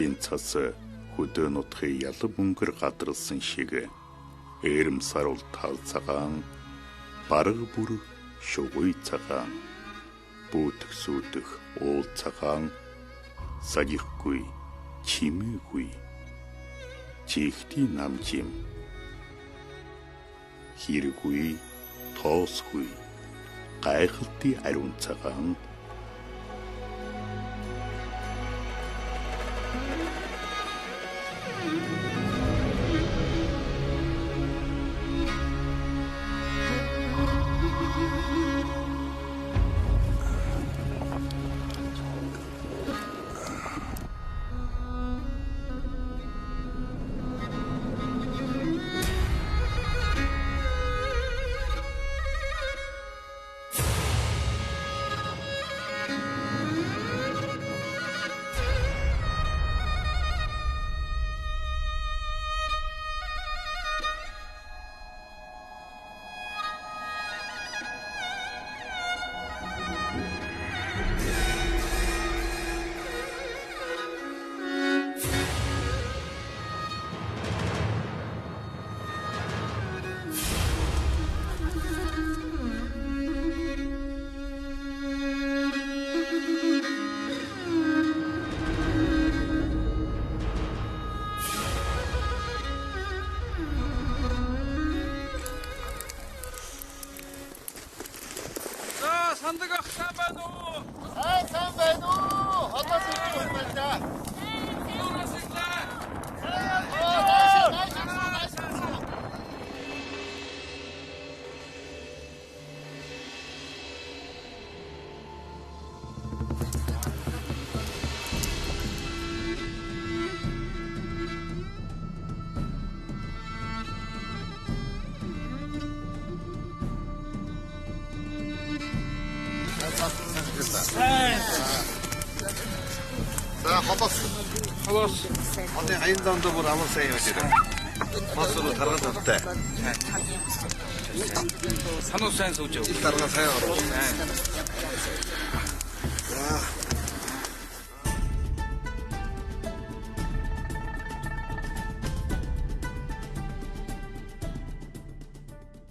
Ардын цас хөдөө нутгийн ялан мөнгөр гадарсан шиг эрэм сарвал тал цагаан бараг бүр шугуй цагаан бүдэх сүдэх уул цагаан сажихгүй чимээгүй чихти намжим хэрэггүй тоосгүй гайхалтай ариун цагаан Холос. Одоо аяндаа бүр амар сайн явж байна. Масуу таргал тавтай. Сануу сайн сууж яв. Таргал сайн ороо.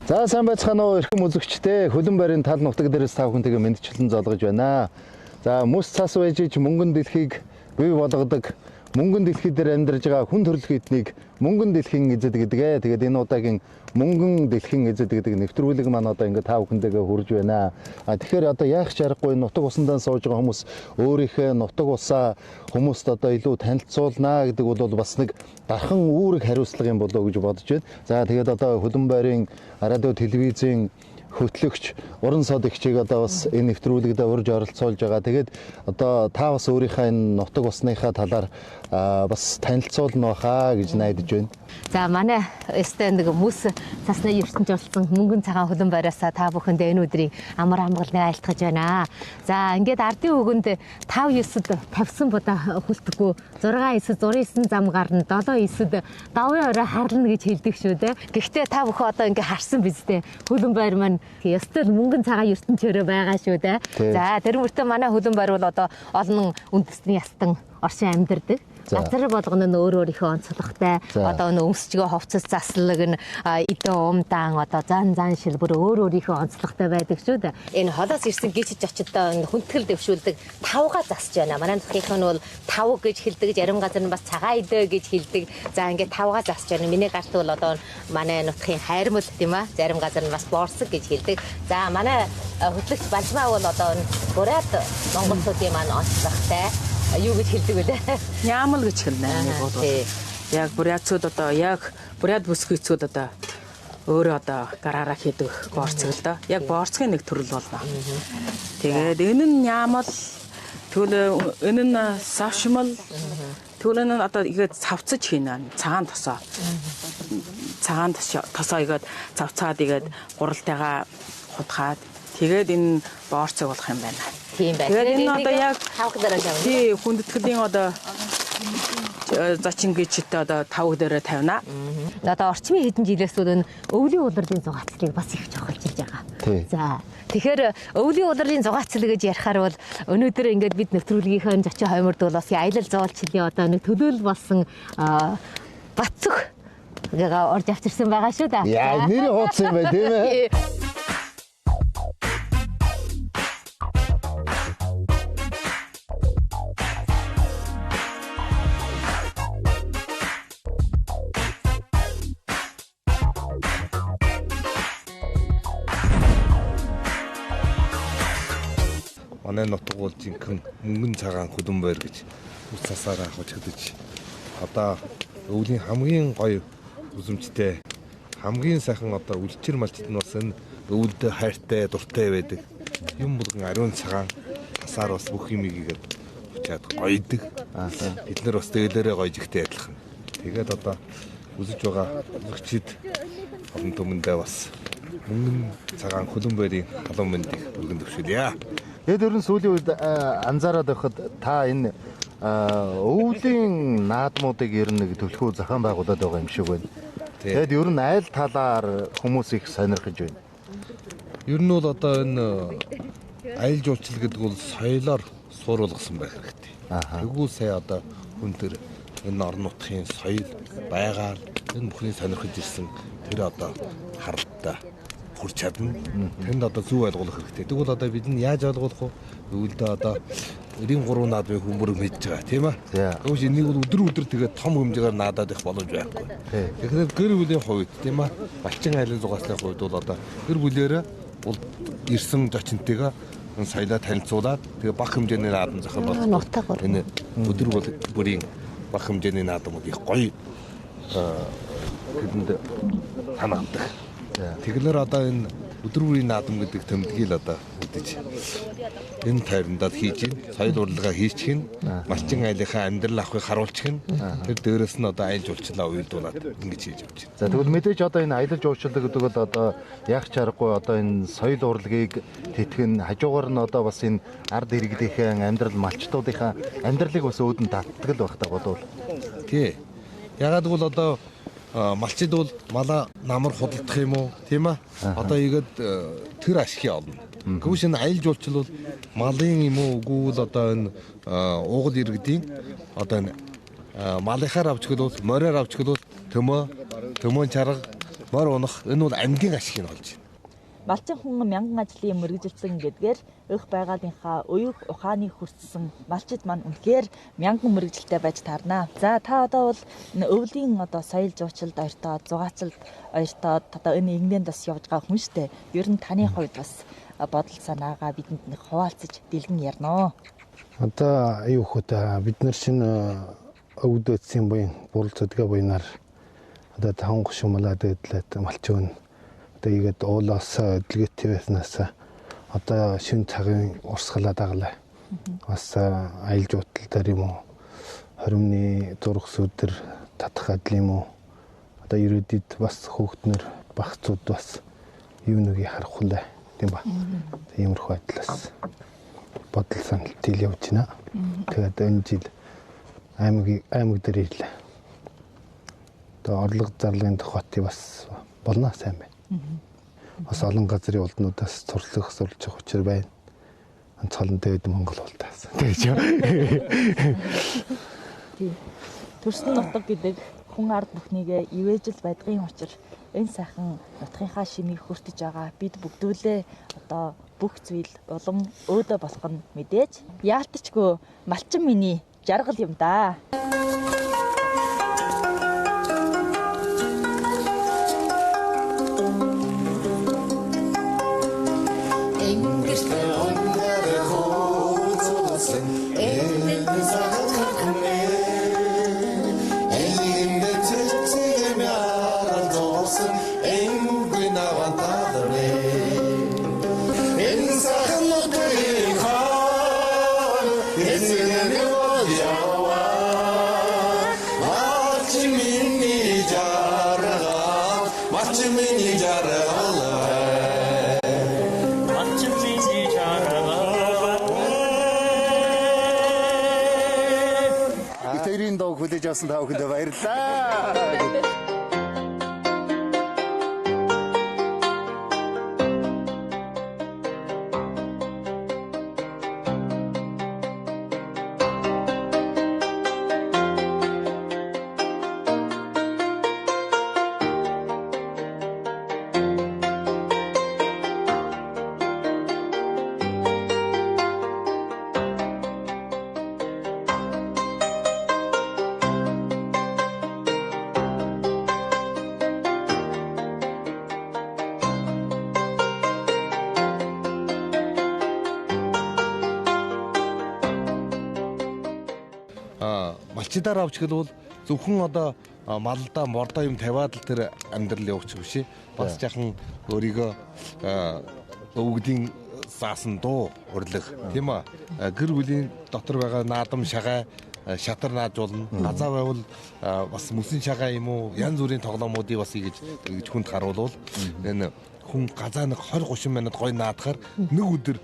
За сайн байцгаана уу эрхэм үзэгчдээ хөлөн байрын тал нутаг дээрээс та бүхэнтэйгээ мэдчилэн залгаж байна. За мөс цас байжиж мөнгөн дэлхийг бий болгодог мөнгөн дэлхий дээр амьдарж байгаа хүн төрөлх эднийг мөнгөн дэлхийн эзэд гэдгээ. Тэгээд энэ удаагийн мөнгөн дэлхийн эзэд гэдэг нэвтрүүлэг маань одоо ингээд та бүхэндээ хүрж байна. Тэгэхээр одоо яах ч аргагүй нутаг усандаа сууж байгаа хүмүүс өөрийнхөө нутаг усаа хүмүүст одоо илүү танилцуулнаа гэдэг бол бас нэг дархан үүрэг хариуцлага юм болоо гэж бодож байна. За тэгээд одоо хөлөн байрын радио телевизийн хөтлөгч уран сод ихчийг одоо бас энэ нэвтрүүлэгт урьж оролцуулж байгаа. Тэгээд одоо та бас өөрийнхөө энэ нутаг усныхаа талаар бас танилцуулна баха гэж найдаж байна. За манай өстэй нэг мөс цасны ертөнц болсон мөнгөн цагаан хөлөн байраасаа та бүхэндээ энэ өдрийн амар амгалныг айлтгаж байна. За ингээд ардын өгөнд 5-9-д тавьсан будаа хүлдэхгүй 6-9 зурсан зам гарна 7-9-д давын орой харлна гэж хэлдэг шүү дээ. Гэхдээ та бүхэн одоо ингээд харсан биз дээ. Хөлөн байр маань ёстой мөнгөн цагаан ертөнцөөрөө байгаа шүү дээ. За тэр мөртөө манай хөлөн байр бол одоо олон үндэсний ястан оршин амьдардаг. Газар болгоно нь өөрийнхөө онцлогтой одоо өмсчгөө ховцос заслаг нь эдэн умдаан одоо зан шилбэр өөрийнхөө онцлогтой байдаг шүү дээ. Энэ холоос ирсэн гिचж очид хүндэтгэл дэвшүүлдэг тавга засж байна. Манай нутгийнх нь бол тав гэж хэлдэг, зарим газар нь бас цагаан идэ гэж хэлдэг. За ингээд тавга засж байна. Миний гарт бол одоо манай нутгийн хайрмал тийм аа. Зарим газар нь бас борсог гэж хэлдэг. За манай хөтлөгч Балмаа бол одоо бурайд монголчуудын маань онцлогтой юу гэж хэлдэг вэ? Яамал гэж хэлнэ. Яг бурятцууд одоо яг бурят бүсгүйцүүд одоо өөрөө одоо гараараа хийдэг борцог л доо. Яг борцгийн нэг төрөл болно. Тэгээд энэ нь яамал тэгвэл энэ нь савшмал тэгвэл энэ одоо игээд цавцаж хийнэ. Цагаан тосоо. Цагаан тосоо игээд цавцаад игээд гуралтайгаа хутгаад тэгээд энэ борцог болох юм байна. Тийм байна. Тэгээд энэ одоо яг тавх дараа тавина. тий хүндэтгэлийн одоо зачин гэжтэй одоо тавх дээр тавина. Одоо орчмын хэдэн жилээс өмнө өвлийн улирлын зугаацлыг бас их чухалчилж байгаа. Тий. За тэгэхээр өвлийн улирлын зугаацал гэж ярихаар бол өнөөдөр ингээд бид нэвтрүүлгийнхээ зочин хойморд бол бас аялал жуулчлалын одоо нэг төлөөлөл болсон Бацөх орж авчирсан байгаа шүү дээ. Яа, нэр хооцсон юм бай тийм ээ. Манай нутаг бол жинхэнэ мөнгөн цагаан хөдөн байр гэж үс цасаараа хожигдож одоо өвлийн хамгийн гоё үзэмжтэй хамгийн сайхан одоо үлчир малчид нь бас энэ өвөлд хайртай дуртай байдаг юм болгон ариун цагаан тасаар бас бүх юм игээд очиад гоёдаг. Бид нар бас тэгэлээрээ гоёжигтэй адилхан. Тэгээд одоо үзэж байгаа үзэгчид олон түмэндээ бас мөнгөн цагаан хөдөн байрын халуун мэндийг өргөн төвшүүлье. Эд өрн сүүлийн үед анзаараад байхад та энэ өвлийн наадмуудыг ер нь нэг төлхөө зохион байгуулад байгаа юм шиг байна. Тэгэд ер нь айл талаар хүмүүс их сонирхож байна. Ер нь бол одоо энэ аялал жуулчлал гэдэг бол соёлоор сууруулгасан байх хэрэгтэй. Тэгвэл сая одоо хүн төр энэ орон нутгийн соёл, байгаль энэ бүхний сонирхож ирсэн тэр одоо харалтаа хүрч чадна. Тэнд одоо зөв ойлгох хэрэгтэй. Тэгвэл одоо бид нь яаж ойлгох вэ? Өвөлдөө одоо 93 наадмын хүмүүрэг мэдж байгаа тийм ээ. Тэгвэл энийг бол өдөр тэгээд том хэмжээгээр наадаад их боломж байхгүй. Тэгэхээр гэр бүлийн хувьд тийм ээ. Балчин аялал зугааслын хувьд бол одоо гэр бүлээрээ бол ирсэн зочинтойгоо соёлоо танилцуулаад тэгээ бага хэмжээний наадам зохион болгох. Энэ өдөр бүрийн бага хэмжээний наадмууд их гоё тэдэнд санагдах. Тэгэлэр одоо энэ өдөр бүрийн наадам гэдэг тэмдгийг одоо үдэж энэ тайрандад хийж ийн соёл урлагаа хийчих нь малчин айлынхаа амьдрал авахыг харуулчих нь тэр дээрээс нь одоо аялал жуулчлалаа уйлдуулаад ингэж хийж явж байна. За тэгвэл мэдээж одоо энэ аялал жуулчлал гэдэг бол одоо яг чаргагүй одоо энэ соёл урлагийг тэтгэн хажуугаар нь одоо бас энэ ард иргэдийнхээ амьдрал малчтуудынхаа амьдралыг бас өөдөн татдаг л байх та бодвол. Тий. Ягаад гэвэл одоо малчид бол мала намар худалдах юм уу тийм ээ одоо игээд тэр ашиг олно. Гэвч энэ аялал жуулчлал бол малын юм уу үгүй л одоо энэ уугал иргэдийн одоо энэ малынхаар авч гэлвэл мороор авч гэлвэл төмөө чарга мор унах энэ бол амьгийн ашиг нь болж байна. Малчин хүн мянган ажлын мэргэжилсэн гэдгээр өх байгaalынхаа уяг ухааны хүртсэн малчид маань үнэхээр мянган мэргэжилтэй байж таарна. За та одоо бол өвлийн одоо соёл жуулчлалд ойртоод зугаацалд ойртоод одоо энэ игнэнд бас явж байгаа хүн штэ. Ер нь таны хувьд бас бодол санаагаа бидэнд нэг хуваалцаж дэлгэн ярина. Одоо юу хөтэ бид нар шинэ өвдөөцсөн буян бурал зүдгээ буянаар одоо таван гушмалаад идлээд малчин одоо игээд уулаас эдлгээд твэснээс одоо шин цагын урсгалаад агалаа. Бас аялал жуулчлал дээр юм уу? Хоримны зураг сүдэр татах адил юм уу? Одоо ирээдүйд бас хөөгтнөр багцууд бас юу нэгийг харах хүлээ тийм ба. Иймэрхүү байдлаас бодол санал тэл явж байна. Тэгээд энэ жил аймаг дээр ирлээ. Одоо орлого зарлагын тохиолдол бас болно сайн байна. Бас олон газрын улднуудаас цурлах сурч явах учир байна. Цолон дэвд Монгол улдаас. Тэгж. Төрсөн нутаг гэдэг хүн ард бүхнийгээ ивэжил байдгийн учир энэ сайхан нутгийнхаа шимийг хүртэж байгаа бид бүгдүүлээ одоо бүх зүйл улам өөдөө болох нь мэдээж яалтчгүй малчин миний жаргал юм да. Хүлээж авсан та бүхэндээ баярлалаа. малчдаар авч гэлбэл зөвхөн одоо малдаа мордоо юм тавиад л тэр амьдрал явуучих биш. Бас жахан өөрийгөө өвгдийн заасан дуу урлаг тийм аа. Гэр бүлийн дотор байгаа наадам шагаа шатар наажуулна. Газаа байвал бас мөсөн шагаа юм уу янз бүрийн тоглоомуудыг бас ингэж хүнд харуулвал энэ хүн газаа нэг 20-30 минут гой наадахаар нэг өдөр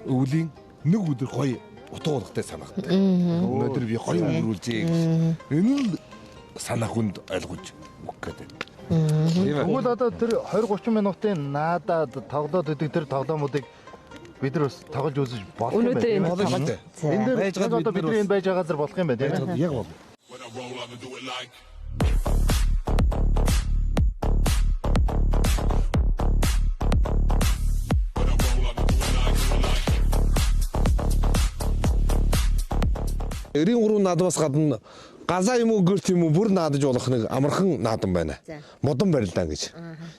өвлийн нэг өдөр гой утга болгохтой санагддаг. Өнөөдөр би гоё өнгөрүүлжээ гэж. Энэ л санаа хүнд ойлгож өгөх гэдэг. Тэгвэл одоо тэр 20-30 минутын наадаад тоглоод идэг тэр тоглоомуудыг бид нар бас тоглож үзэж болох юм байна. Өнөөдөр Болно шүү дээ. Энэ дээр байж байгаа одоо бидний энэ байж байгаа газар болох юм байна тийм ээ. Яг бол. Эрийн гурван наадмаас гадна газаа юм уу гэрт юм уу бүр наадаж болох нэг амархан наадам байна. Модон барилдаан гэж.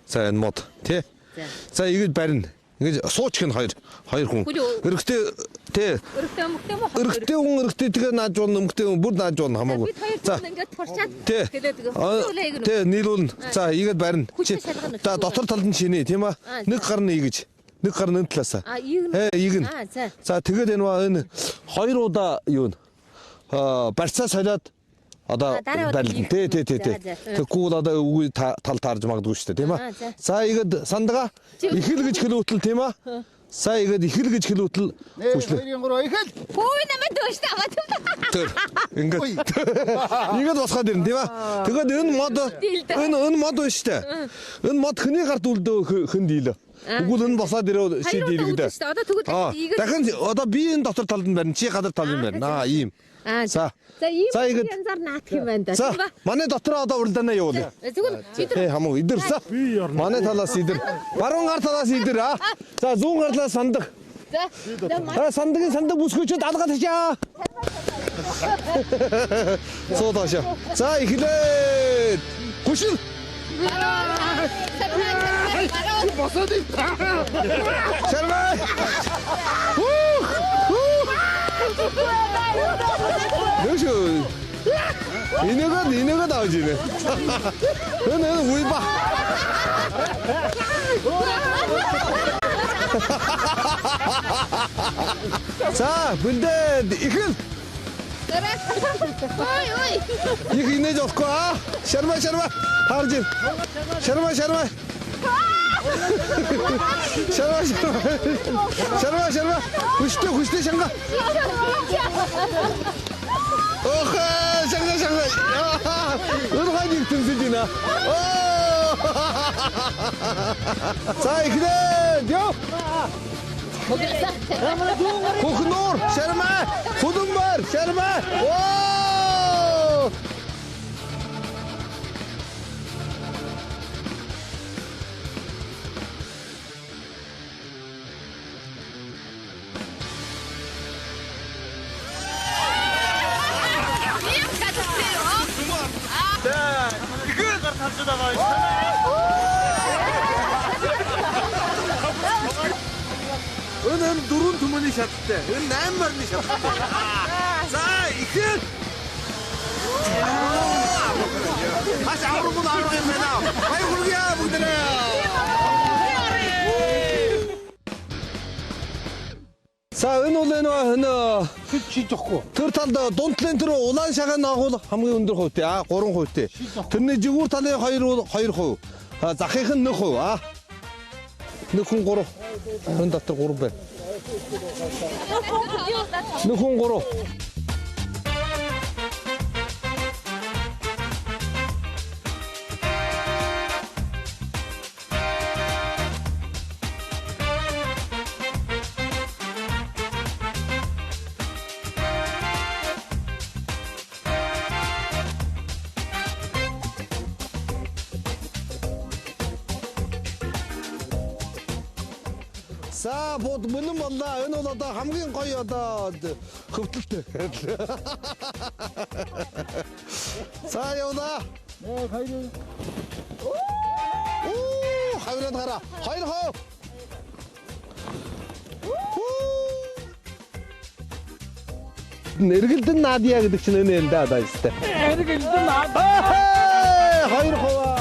За энэ мод тий. За ингэж барина. Ингэж суучих нь хоёр хүн. Өргөтэй тий. Өргөтэй хүн өргөтэй тэгээ нааж болно, өмгтэй хүн бүр нааж болно хамаагүй. За ингээд турчаад тий. Тий нийлүүлнэ. За ийгээд барина. За дотор талд нь шинэ тийм аа. Нэг гар нь ийгэж. Нэг гар нь энэ талаасаа. Ийгэн. За тэгээд энэ хоёр удаа юу н барьцаа солиод одоо барилна. Тий. Тэгвэл одоо үгүй тал таарж магадгүй шүү дээ, тийм аа. За ийгэд сандгаа ихэл гэж хэлүүтэл тийм аа. За ийгэд ихэл гэж хэлүүтэл хүчлээ. 2 3 ихэл. Хөөе намайг дөөштэй аваад. Тэр ингээд ийгэд босгоод ирнэ, тийм аа. Тэгээд энэ мод байна шүү дээ. Энэ мод хүний гарт үлдөө хэн дийлээ. Үгүй энэ босоод ирээ шийд иргэдэ. Одоо тэгвэл ийгэд дахин одоо би энэ дотор талд нь барина, чи гадар талд нь барина. Ийм. За ийм янзаар наадах юм байна да. За манай дотор одоо уралдаанаа явуулъя. Тэгвэл Тий хамаагүй идэр за. Манай талаас идэр. Баруун гар талаас идэр аа. За зүүн гар талаас сандаг. За сандаг бүсгүйчүүд алгаад хачаа. Суудаашаа. За эхлээд. Гүшил. Босоод ий. Шармай. Нөөшөө. Инээгээд авч ирээ. Энэ үе ба. За бүлдээ ихэл. ой. Их инээж болохгүй аа. Шармай. Харж ир. Шармай. Шармай. Хүчтэй шанга. Ох, шанга. Өргөний тэмцэлдина. За ихлээ. Ёо. Хөхнөр, шармай. Худумбар, шармай. Оо! Энэ дөрөв түмний шаттай. Энэ 8 барны шаттай. За ихэл. Хаш аврагууд авраг юм байна. Баяр хүргье бүгдээ. За энэ бол энэ шийдэхгүй. тэр талд дунтлын тэр улаан шагаан агуул хамгийн өндөр хувьтай 3%. Тэрний жигүүр талын 2%. Захынх нь 1%. Нэг хүн 3. Энэ дотор 3 байна. Нэг хүн 3. За бод мөн боллоо. Энэ бол одоо хамгийн гоё одоо хөвтөлтэй. За явна. Хайрын хараа. 2%. эргэлдэн наадья гэдэг чинь энэ л да өстэй. Эргэлдэн наадья. 2%.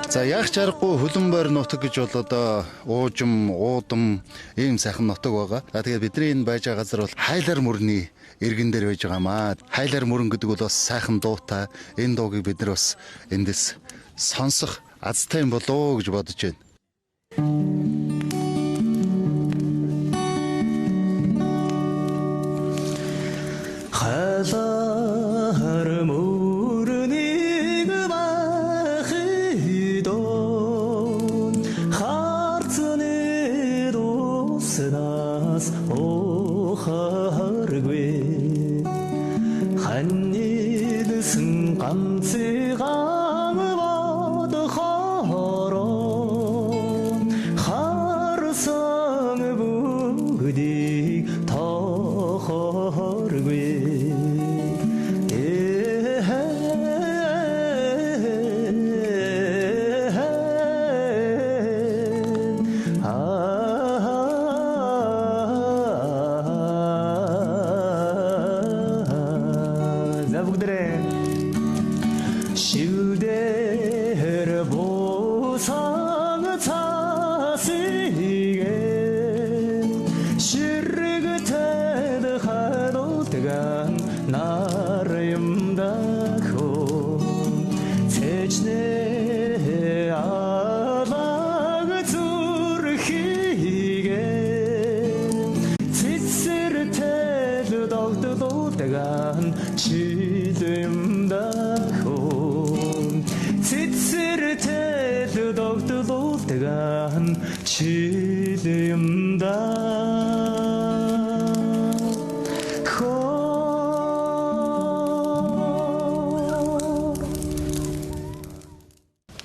За яг чаргагүй хөлбөмбөр нутаг гэж бол одоо уужим, уудам ийм сайхан нутаг байгаа. Тэгээд бидний энэ байж байгаа газар бол хайлар мөрний иргэн дээр байж байгаамаа. Хайлар мөрөн гэдэг бол бас сайхан дуутай. Энэ дуугийг бид нар бас эндээс сонсох азтай юм болоо гэж бодож байна. Хайлар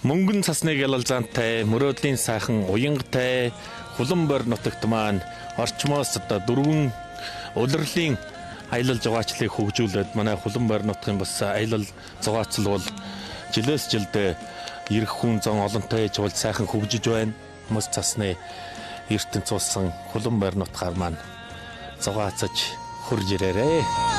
Мөнгөн цасны гялалзаантай, мөрөөдлийн сайхан уянгатай Хуланбойр нутагт маань орчмоос одоо 4 улирлын аялал зугаачлалыг хөгжүүлээд манай Хуланбойр нутгийн бас аялал зугаацал бол жилээс жилд ирэх хүн зан олонтой ч бол сайхан хөгжиж байна. Мөс цасны ертөнц цуусан Хуланбойр нутгаар маань зугаацаж хурж ирээрээ.